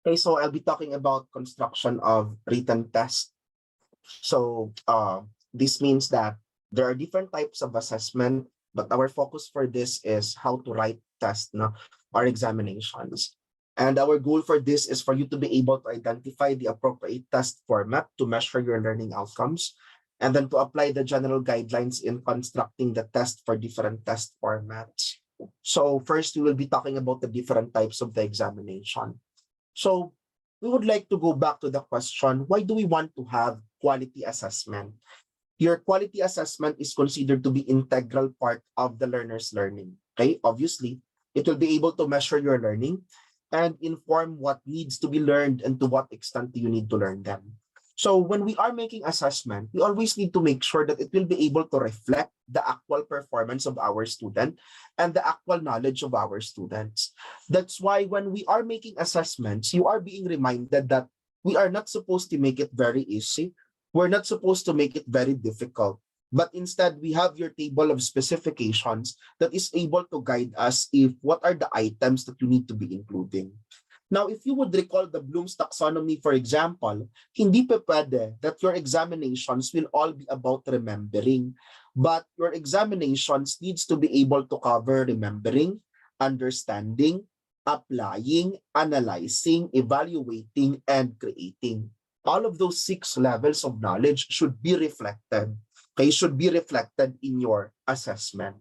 Okay, so I'll be talking about construction of written test. So this means that there are different types of assessment, but our focus for this is how to write test, no, or examinations. And our goal for this is for you to be able to identify the appropriate test format to measure your learning outcomes, and then to apply the general guidelines in constructing the test for different test formats. So first, we will be talking about the different types of the examination. So we would like to go back to the question, why do we want to have quality assessment? Your quality assessment is considered to be integral part of the learner's learning. Okay, obviously, it will be able to measure your learning and inform what needs to be learned and to what extent do you need to learn them. So when we are making assessment, we always need to make sure that it will be able to reflect the actual performance of our student and the actual knowledge of our students. That's why when we are making assessments, you are being reminded that we are not supposed to make it very easy. We're not supposed to make it very difficult. But instead, we have your table of specifications that is able to guide us if what are the items that you need to be including. Now, if you would recall the Bloom's taxonomy, for example, hindi pa pwede that your examinations will all be about remembering. But your examinations needs to be able to cover remembering, understanding, applying, analyzing, evaluating, and creating. All of those 6 levels of knowledge should be reflected. Okay, should be reflected in your assessment.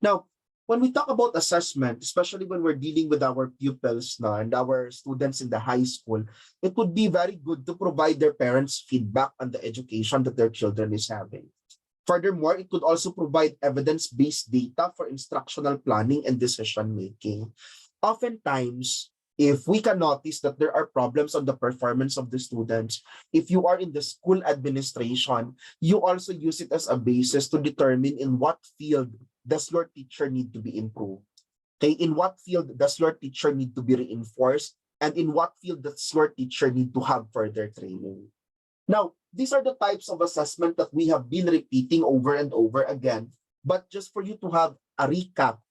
Now, when we talk about assessment, especially when we're dealing with our pupils na, and our students in the high school, it would be very good to provide their parents feedback on the education that their children is having. Furthermore, it could also provide evidence-based data for instructional planning and decision making. Oftentimes, if we can notice that there are problems on the performance of the students, if you are in the school administration, you also use it as a basis to determine in what field does your teacher need to be improved. Okay, in what field does your teacher need to be reinforced, and in what field does your teacher need to have further training. Now, these are the types of assessment that we have been repeating over and over again, but just for you to have a recap.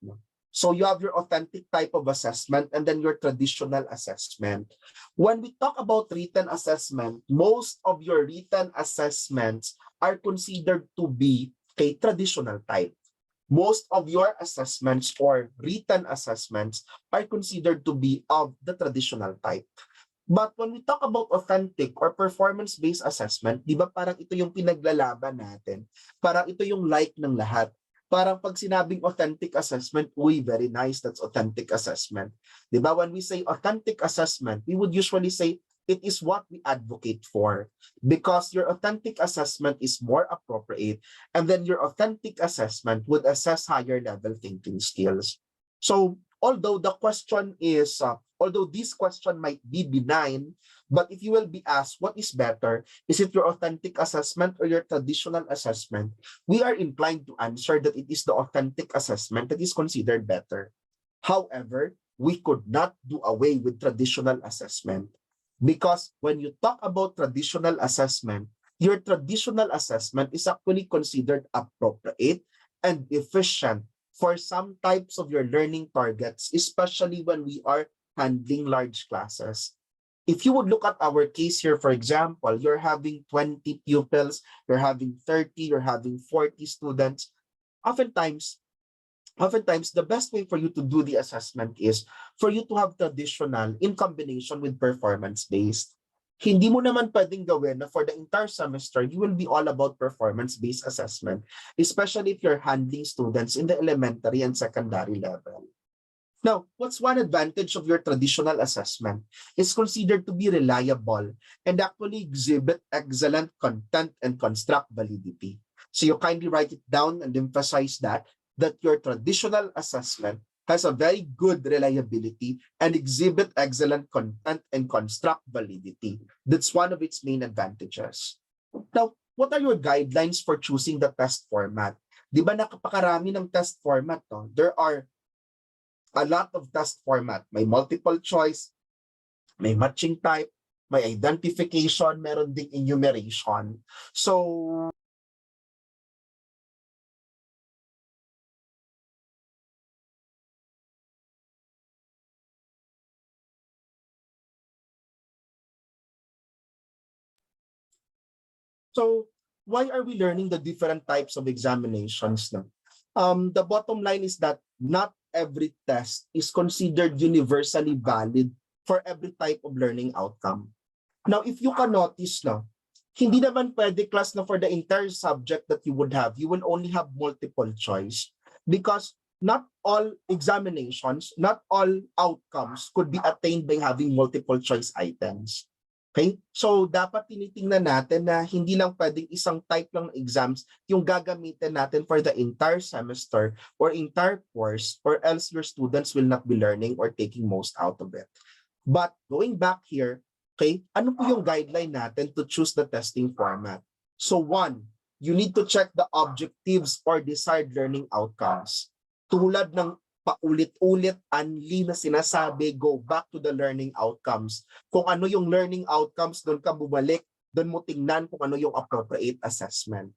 So you have your authentic type of assessment and then your traditional assessment. When we talk about written assessment, most of your written assessments are considered to be a traditional type. Most of your assessments or written assessments are considered to be of the traditional type. But when we talk about authentic or performance-based assessment, di ba parang ito yung pinaglalaban natin? Parang ito yung like ng lahat. Parang pag sinabing authentic assessment, uy, very nice, that's authentic assessment. Di ba? When we say authentic assessment, we would usually say it is what we advocate for because your authentic assessment is more appropriate and then your authentic assessment would assess higher level thinking skills. So although the question is although this question might be benign, but if you will be asked what is better, is it your authentic assessment or your traditional assessment? We are inclined to answer that it is the authentic assessment that is considered better. However, we could not do away with traditional assessment because when you talk about traditional assessment, your traditional assessment is actually considered appropriate and efficient for some types of your learning targets, especially when we are handling large classes. If you would look at our case here, for example, you're having 20 pupils, you're having 30, you're having 40 students. Oftentimes, oftentimes the best way for you to do the assessment is for you to have traditional in combination with performance-based. Hindi mo naman pwedeng gawin na for the entire semester, you will be all about performance-based assessment, especially if you're handling students in the elementary and secondary level. Now, what's one advantage of your traditional assessment? It's considered to be reliable and actually exhibit excellent content and construct validity. So you kindly write it down and emphasize that your traditional assessment has a very good reliability and exhibit excellent content and construct validity. That's one of its main advantages. Now, what are your guidelines for choosing the test format? Di ba nakapakarami ng test format? No? There are a lot of test format. May multiple choice, may matching type, may identification, meron ding enumeration. So So why are we learning the different types of examinations now? The bottom line is that not every test is considered universally valid for every type of learning outcome. Now, if you can notice na, hindi naman pwede class na for the entire subject that you would have, you will only have multiple choice because not all examinations, not all outcomes could be attained by having multiple choice items. Okay? So, dapat tinitingnan natin na hindi lang pwedeng isang type lang ng exams yung gagamitin natin for the entire semester or entire course or else your students will not be learning or taking most out of it. But going back here, okay, ano po yung guideline natin to choose the testing format? So one, you need to check the objectives or desired learning outcomes. Tulad ng paulit-ulit, Anli na sinasabi, go back to the learning outcomes. Kung ano yung learning outcomes, doon ka bumalik, doon mo tingnan kung ano yung appropriate assessment.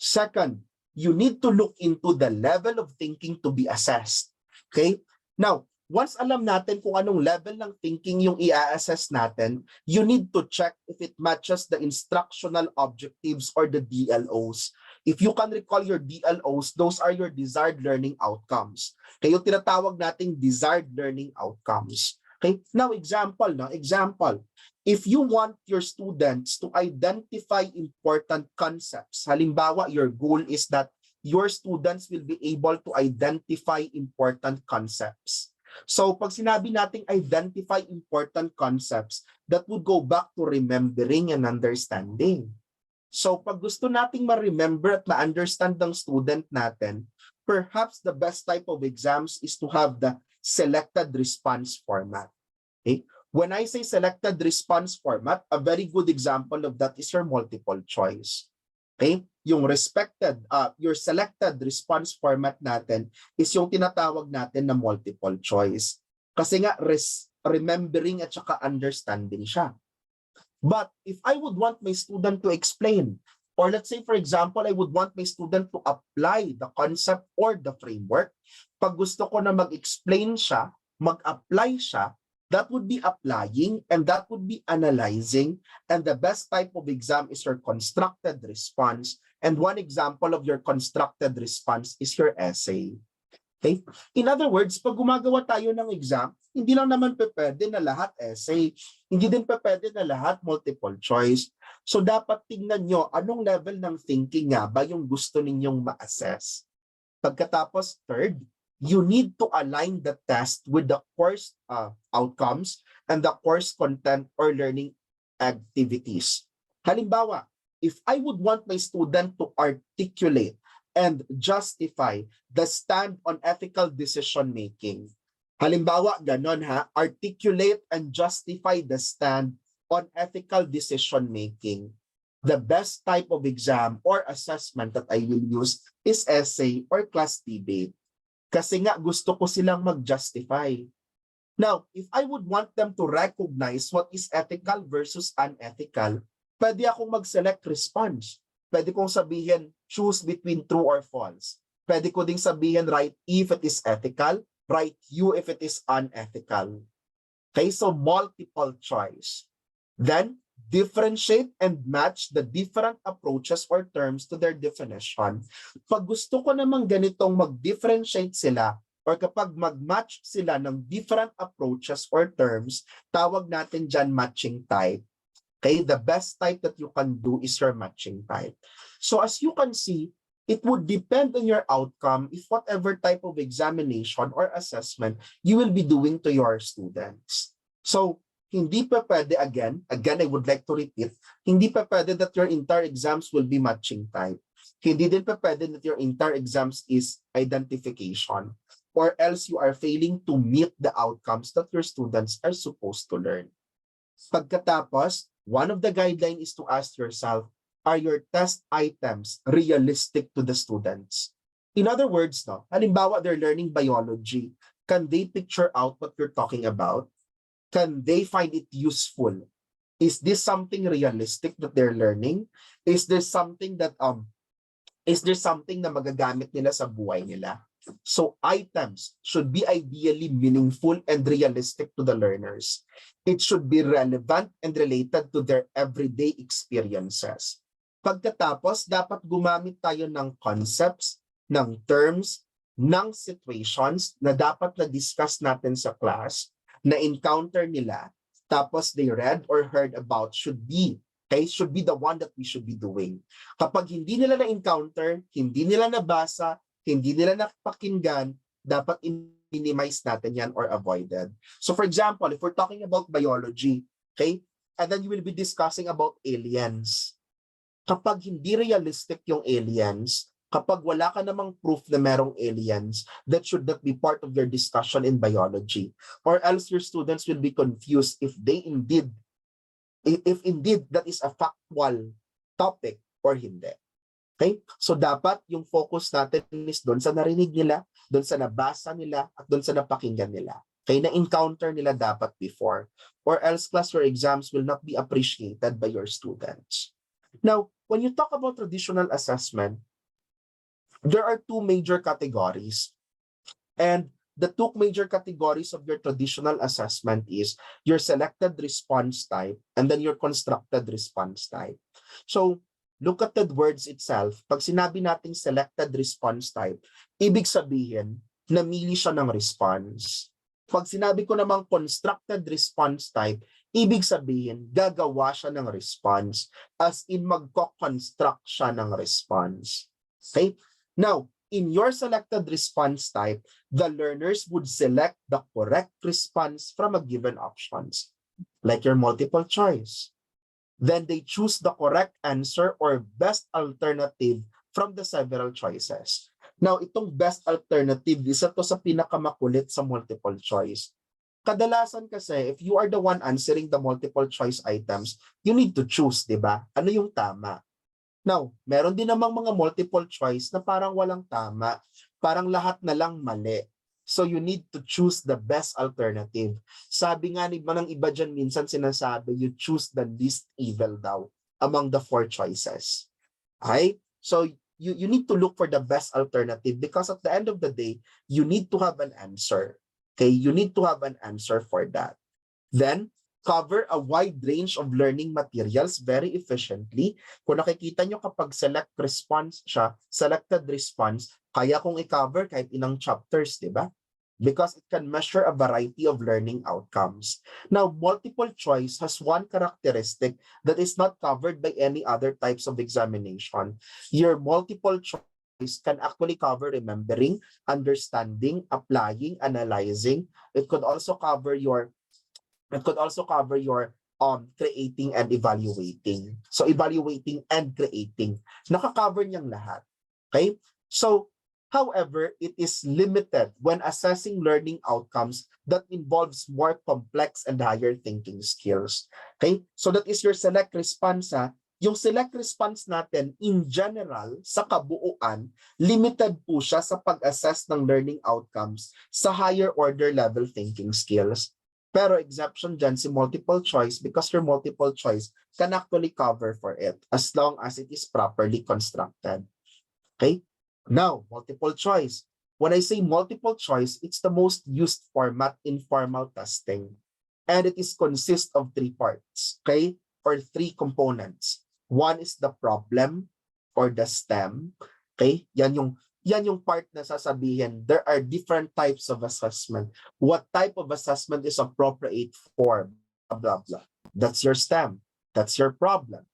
Second, you need to look into the level of thinking to be assessed. Okay? Now, once alam natin kung anong level ng thinking yung i-assess natin, you need to check if it matches the instructional objectives or the DLOs. If you can recall your DLOs, those are your desired learning outcomes. Kaya yung tinatawag nating desired learning outcomes. Okay? Now, example. If you want your students to identify important concepts, halimbawa, your goal is that your students will be able to identify important concepts. So pag sinabi nating identify important concepts, that would go back to remembering and understanding. So pag gusto nating ma-remember at ma-understand ng student natin, perhaps the best type of exams is to have the selected response format. Okay? When I say selected response format, a very good example of that is your multiple choice. Okay? Your selected response format natin is yung tinatawag natin na multiple choice. Kasi nga, remembering at saka understanding siya. But if I would want my student to explain, or let's say for example, I would want my student to apply the concept or the framework, pag gusto ko na mag-explain siya, mag-apply siya, that would be applying and that would be analyzing, and the best type of exam is your constructed response, and one example of your constructed response is your essay. Okay? In other words, pag gumagawa tayo ng exam, hindi lang naman pwede na lahat essay, hindi din pwede na lahat multiple choice. So dapat tingnan nyo anong level ng thinking nga ba yung gusto ninyong ma-assess. Pagkatapos, third, you need to align the test with the course outcomes and the course content or learning activities. Halimbawa, if I would want my student to articulate and justify the stand on ethical decision making. Halimbawa, ganon ha, articulate and justify the stand on ethical decision making. The best type of exam or assessment that I will use is essay or class debate. Kasi nga gusto ko silang mag-justify. Now, if I would want them to recognize what is ethical versus unethical, pwede akong mag-select response. Pwede kong sabihin, choose between true or false. Pwede ko ding sabihin, write if it is ethical, write U if it is unethical. Okay, so multiple choice. Then, differentiate and match the different approaches or terms to their definition. Pag gusto ko namang ganitong mag-differentiate sila or kapag mag-match sila ng different approaches or terms, tawag natin dyan matching type. Okay, the best type that you can do is your matching type. So as you can see, it would depend on your outcome if whatever type of examination or assessment you will be doing to your students. So, hindi pa pwede, again, I would like to repeat, hindi pa pwede that your entire exams will be matching type. Hindi din pa pwede that your entire exams is identification, or else you are failing to meet the outcomes that your students are supposed to learn. Pagkatapos, one of the guidelines is to ask yourself, are your test items realistic to the students? In other words, no, halimbawa they're learning biology, can they picture out what you're talking about? Can they find it useful? Is this something realistic that they're learning? Is there something that na magagamit nila sa buhay nila? So items should be ideally meaningful and realistic to the learners. It should be relevant and related to their everyday experiences. Pagkatapos, dapat gumamit tayo ng concepts, ng terms, ng situations na dapat na-discuss natin sa class, na encounter nila, tapos they read or heard about should be the one that we should be doing. Kapag hindi nila na-encounter, hindi nila nabasa, hindi nila napakinggan, dapat minimize natin yan or avoided. So for example, if we're talking about biology, okay, and then you will be discussing about aliens. Kapag hindi realistic yung aliens, kapag wala ka namang proof na merong aliens, that should not be part of your discussion in biology. Or else your students will be confused if indeed that is a factual topic or hindi. Okay? So dapat yung focus natin is doon sa narinig nila, doon sa nabasa nila, at doon sa napakinggan nila. Okay? Na-encounter nila dapat before. Or else class, your exams will not be appreciated by your students. Now, when you talk about traditional assessment, there are two major categories. And the two major categories of your traditional assessment is your selected response type and then your constructed response type. So, look at the words itself. Pag sinabi nating selected response type, ibig sabihin, namili siya ng response. Pag sinabi ko namang constructed response type, ibig sabihin, gagawa siya ng response. As in, magko-construct siya ng response. Okay? Now, in your selected response type, the learners would select the correct response from a given options, like your multiple choice. Then they choose the correct answer or best alternative from the several choices. Now, itong best alternative, isa to sa pinakamakulit sa multiple choice. Kadalasan kasi, if you are the one answering the multiple choice items, you need to choose, di ba? Ano yung tama? Now, meron din namang mga multiple choice na parang walang tama, parang lahat na lang mali. So you need to choose the best alternative. Sabi nga ng iba dyan, minsan sinasabi, you choose the least evil daw among the 4 choices. Okay? So you need to look for the best alternative because at the end of the day, you need to have an answer. Okay? You need to have an answer for that. Then, cover a wide range of learning materials very efficiently. Kung nakikita nyo kapag selected response, kaya kong i-cover kahit ilang chapters, di ba? Because it can measure a variety of learning outcomes. Now, multiple choice has one characteristic that is not covered by any other types of examination. Your multiple choice can actually cover remembering, understanding, applying, analyzing. It could also cover your creating and evaluating. So evaluating and creating. Naka-cover niyang lahat. Okay? So, however, it is limited when assessing learning outcomes that involves more complex and higher thinking skills. Okay? So that is your select response. Yung select response natin, in general, sa kabuuan, limited po siya sa pag-assess ng learning outcomes sa higher order level thinking skills. Pero exception dyan si multiple choice because your multiple choice can actually cover for it as long as it is properly constructed. Okay? Now, multiple choice. When I say multiple choice, it's the most used format in formal testing. And it is consist of 3 parts, okay? Or 3 components. One is the problem or the STEM. Okay? Yan yung part na sasabihin, there are different types of assessment. What type of assessment is appropriate for blah, blah, blah. That's your STEM. That's your problem.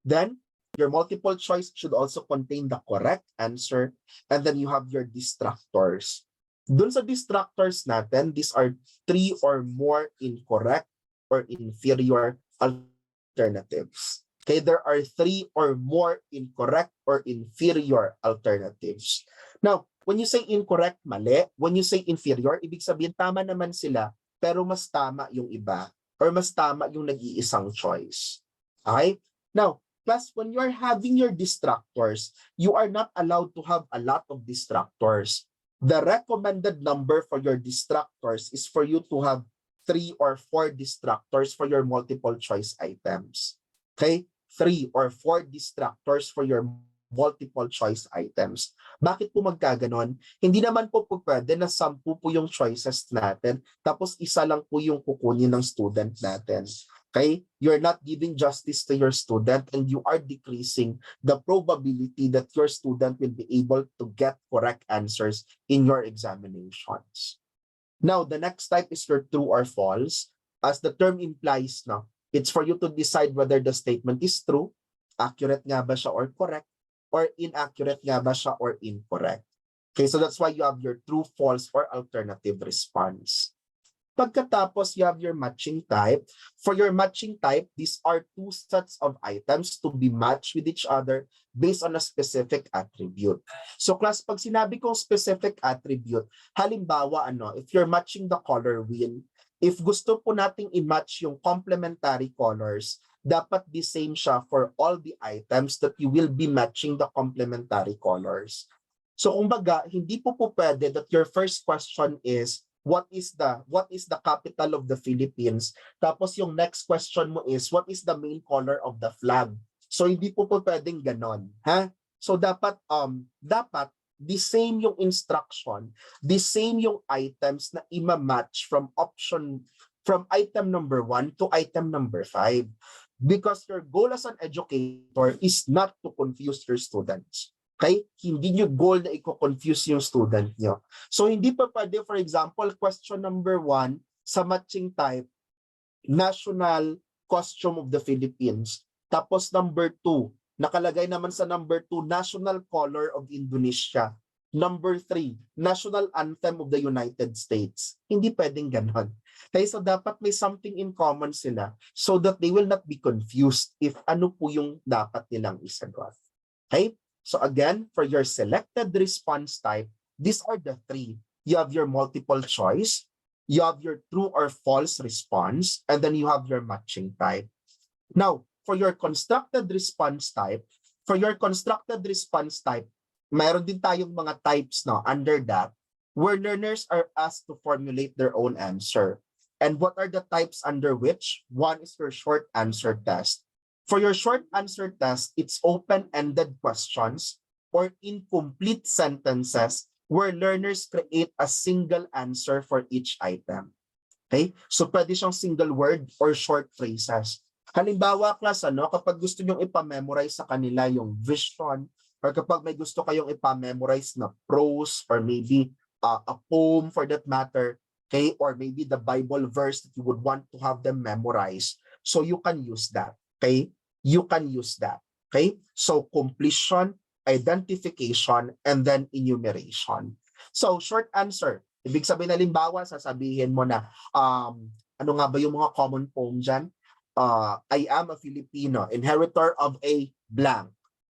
Then, your multiple choice should also contain the correct answer. And then you have your distractors. Dun sa distractors natin, these are 3 or more incorrect or inferior alternatives. Okay, there are 3 or more incorrect or inferior alternatives. Now, when you say incorrect, mali. When you say inferior, ibig sabihin tama naman sila, pero mas tama yung iba or mas tama yung nag-iisang choice. Okay? Now, plus when you are having your distractors, you are not allowed to have a lot of distractors. The recommended number for your distractors is for you to have 3 or 4 distractors for your multiple choice items. Okay? 3 or 4 distractors for your multiple choice items. Bakit po magkaganon? Hindi naman po pwede na 10 po yung choices natin, tapos isa lang po yung kukunin ng student natin. Okay? You're not giving justice to your student and you are decreasing the probability that your student will be able to get correct answers in your examinations. Now, the next type is your true or false. As the term implies, no, it's for you to decide whether the statement is true, accurate nga ba siya or correct, or inaccurate nga ba siya or incorrect. Okay, so that's why you have your true, false, or alternative response. Pagkatapos, you have your matching type. For your matching type, these are two sets of items to be matched with each other based on a specific attribute. So class, pag sinabi kong specific attribute, halimbawa, if you're matching the color wheel, if gusto po nating i-match yung complementary colors, dapat the same siya for all the items that you will be matching the complementary colors. So kumbaga, hindi po pwede that your first question is, what is the capital of the Philippines? Tapos yung next question mo is, what is the main color of the flag? So hindi po pwedeng ganon, ha? So dapat the same yung instruction, the same yung items na ima-match from item number 1 to item number 5. Because your goal as an educator is not to confuse your students. Okay? Hindi nyo goal na i-confuse yung student nyo. So hindi pa pwede, for example, question number 1 sa matching type, national costume of the Philippines. Tapos number 2, nakalagay naman sa number 2, national color of Indonesia. Number 3, national anthem of the United States. Hindi pwedeng ganon. Okay, so dapat may something in common sila so that they will not be confused if ano po yung dapat nilang isagot. Okay? So again, for your selected response type, these are the 3. You have your multiple choice, you have your true or false response, and then you have your matching type. Now, for your constructed response type, mayroon din tayong mga types under that, where learners are asked to formulate their own answer. And what are the types under which? One is your short answer test. For your short answer test, it's open-ended questions or incomplete sentences where learners create a single answer for each item. Okay? So pwede siyang single word or short phrases. Halimbawa, class, kapag gusto nyong ipamemorize sa kanila yung vision, or kapag may gusto kayong ipamemorize na prose, or maybe a poem for that matter, okay? Or maybe the Bible verse that you would want to have them memorize. So you can use that. Okay? You can use that. Okay? So completion, identification, and then enumeration. So short answer. Ibig sabihin, halimbawa, sasabihin mo na, ano nga ba yung mga common poem dyan? I am a Filipino, inheritor of a blank.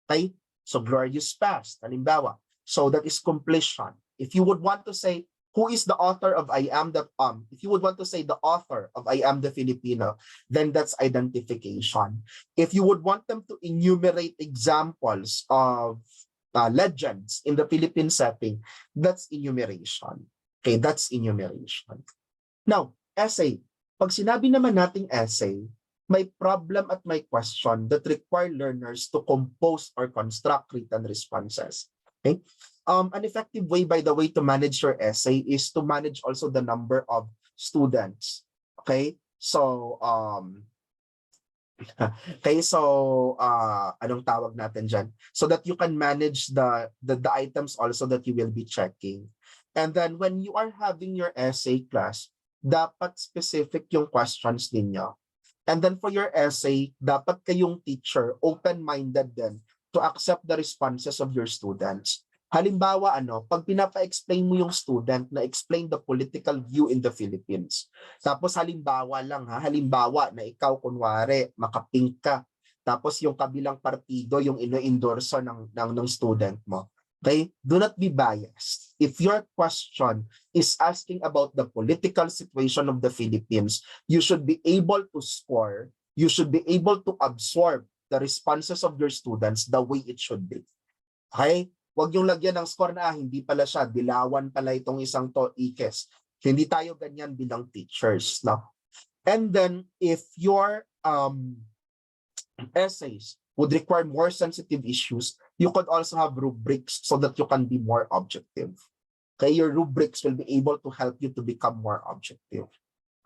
Okay? So glorious past, halimbawa. So that is completion. If you would want to say, who is the author of I am the if you would want to say the author of I am the Filipino, then that's identification. If you would want them to enumerate examples of legends in the Philippine setting, that's enumeration. Okay, that's enumeration. Now, essay. Pag sinabi naman nating essay, may problem at may question that require learners to compose or construct written responses. Okay? An effective way, by the way, to manage your essay is to manage also the number of students. Okay? So, anong tawag natin dyan? So that you can manage the items also that you will be checking. And then when you are having your essay class, dapat specific yung questions ninyo. And then for your essay, dapat kayong teacher open-minded din to accept the responses of your students. Halimbawa, pag pinapa-explain mo yung student na explain the political view in the Philippines. Tapos halimbawa na ikaw kunwari makapink ka. Tapos yung kabilang partido yung ino-endorso ng student mo. Okay? Do not be biased. If your question is asking about the political situation of the Philippines, you should be able to score, you should be able to absorb the responses of your students the way it should be. Okay? Huwag yung lagyan ng score na hindi pala siya, dilawan pala itong isang to, ikes. Hindi tayo ganyan bilang teachers. No? And then, if your essays would require more sensitive issues, You could also have rubrics so that you can be more objective. Okay, your rubrics will be able to help you to become more objective.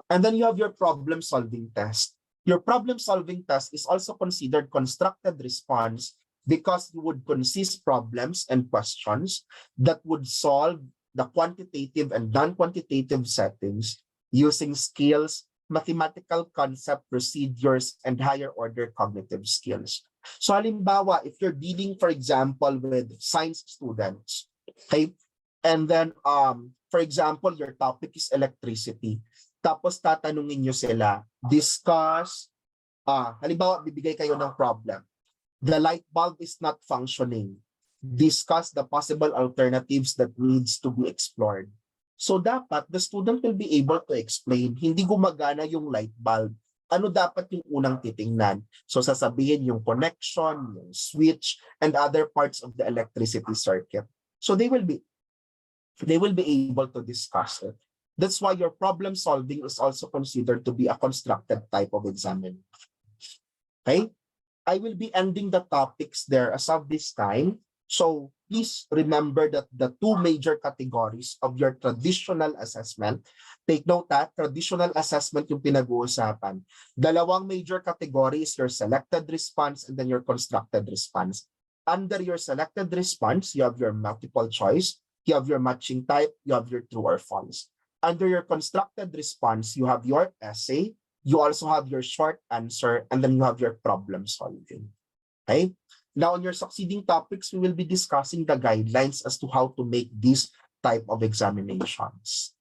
And then you have your problem solving test. Your problem solving test is also considered constructed response because you would consist problems and questions that would solve the quantitative and non-quantitative settings using skills, mathematical concept, procedures, and higher order cognitive skills. So halimbawa, if you're dealing, for example, with science students, okay, and then, for example, your topic is electricity. Tapos tatanungin nyo sila, discuss, halimbawa, bibigay kayo ng problem. The light bulb is not functioning. Discuss the possible alternatives that needs to be explored. So dapat, the student will be able to explain, hindi gumagana yung light bulb. Ano dapat yung unang titingnan? So sasabihin yung connection, yung switch, and other parts of the electricity circuit. So they will be able to discuss it. That's why your problem solving is also considered to be a constructed type of examination. Okay? I will be ending the topics there as of this time. So please remember that the two major categories of your traditional assessment, take note that traditional assessment yung pinag-uusapan. Dalawang major category is your selected response and then your constructed response. Under your selected response, you have your multiple choice, you have your matching type, you have your true or false. Under your constructed response, you have your essay, you also have your short answer, and then you have your problem solving. Okay? Now, on your succeeding topics, we will be discussing the guidelines as to how to make these type of examinations.